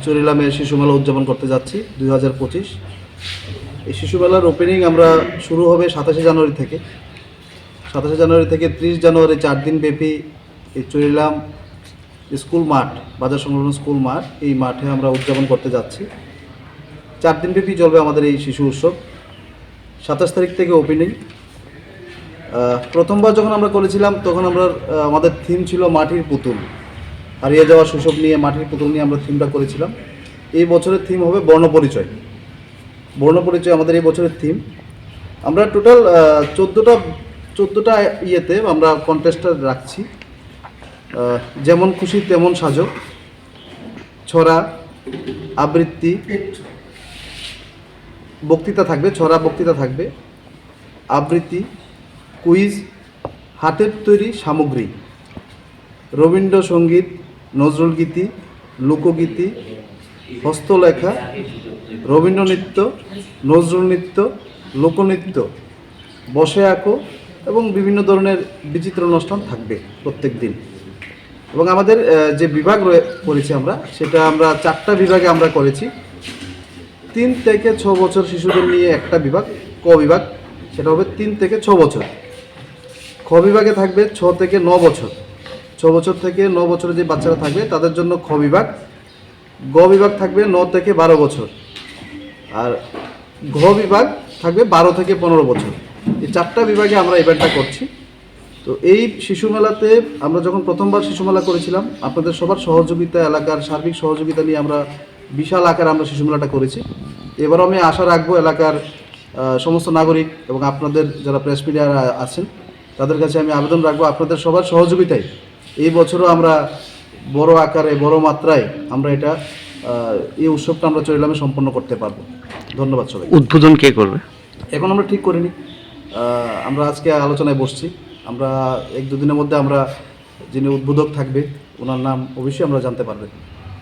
চুরিলামে শিশু মেলা উদযাপন করতে যাচ্ছি 2025। এই শিশু মেলার ওপেনিং আমরা শুরু হবে 27 জানুয়ারি থেকে। 27 জানুয়ারি থেকে 30 জানুয়ারি 4 দিন ব্যাপী এই চুরিলাম স্কুল মাঠ, বাজার সংলগ্ন স্কুল মাঠ, এই মাঠে আমরা উদযাপন করতে যাচ্ছি। 4 দিন ব্যাপী চলবে আমাদের এই শিশু উৎসব। 27 তারিখ থেকে ওপেনিং। প্রথমবার যখন আমরা করেছিলাম তখন আমাদের থিম ছিল মাটির পুতুল, হারিয়ে যাওয়া শৈশব নিয়ে মাটির পুতুল নিয়ে আমরা থিমটা করেছিলাম। এই বছরের থিম হবে বর্ণপরিচয়। বর্ণপরিচয় আমাদের এই বছরের থিম। আমরা টোটাল 14টা ইয়েতে আমরা কন্টেস্টার রাখছি। যেমন খুশি তেমন সাজো, ছড়া, আবৃত্তি, বক্তৃতা থাকবে, ছড়া বক্তৃতা থাকবে, আবৃত্তি, কুইজ, হাতের তৈরি সামগ্রী, রবীন্দ্রসঙ্গীত, নজরুলগীতি, লোকগীতি, হস্তলেখা, রবীন্দ্রনৃত্য, নজরুল নৃত্য, লোকনৃত্য, বসে আঁকো এবং বিভিন্ন ধরনের বিচিত্র অনুষ্ঠান থাকবে প্রত্যেক দিন। এবং আমাদের যে বিভাগ করেছি সেটা আমরা 4টা বিভাগে আমরা করেছি। 3 থেকে 6 বছর শিশুদের নিয়ে একটা বিভাগ, ক বিভাগ, সেটা হবে 3 থেকে 6 বছর। খ বিভাগে থাকবে 6 থেকে 9 বছর। 6 বছর থেকে 9 বছরের যে বাচ্চারা থাকবে তাদের জন্য খ বিভাগ। গ বিভাগ থাকবে 9 থেকে 12 বছর। আর ঘ বিভাগ থাকবে 12 থেকে 15 বছর। এই 4টা বিভাগে আমরা ইভেন্টটা করছি। তো এই শিশু মেলাতে আমরা যখন প্রথমবার শিশু মেলা করেছিলাম, আপনাদের সবার সহযোগিতা, এলাকার সার্বিক সহযোগিতা নিয়ে আমরা বিশাল আকারে আমরা শিশু মেলাটা করেছি। এবারও আমি আশা রাখবো এলাকার সমস্ত নাগরিক এবং আপনাদের যারা প্রেস মিডিয়া আছেন তাদের কাছে আমি আবেদন রাখবো আপনাদের সবার সহযোগিতায় এই বছরও আমরা বড় আকারে, বড় মাত্রায় আমরা এই উৎসবটা আমরা চুরিলামে সম্পন্ন করতে পারবো। ধন্যবাদ সবাই। উদ্বোধন কে করবে এখন আমরা ঠিক করিনি, আমরা আজকে আলোচনায় বসছি। আমরা 1-2 দিনের মধ্যে আমরা যিনি উদ্বোধক থাকবে ওনার নাম অবশ্যই আমরা জানতে পারবেন।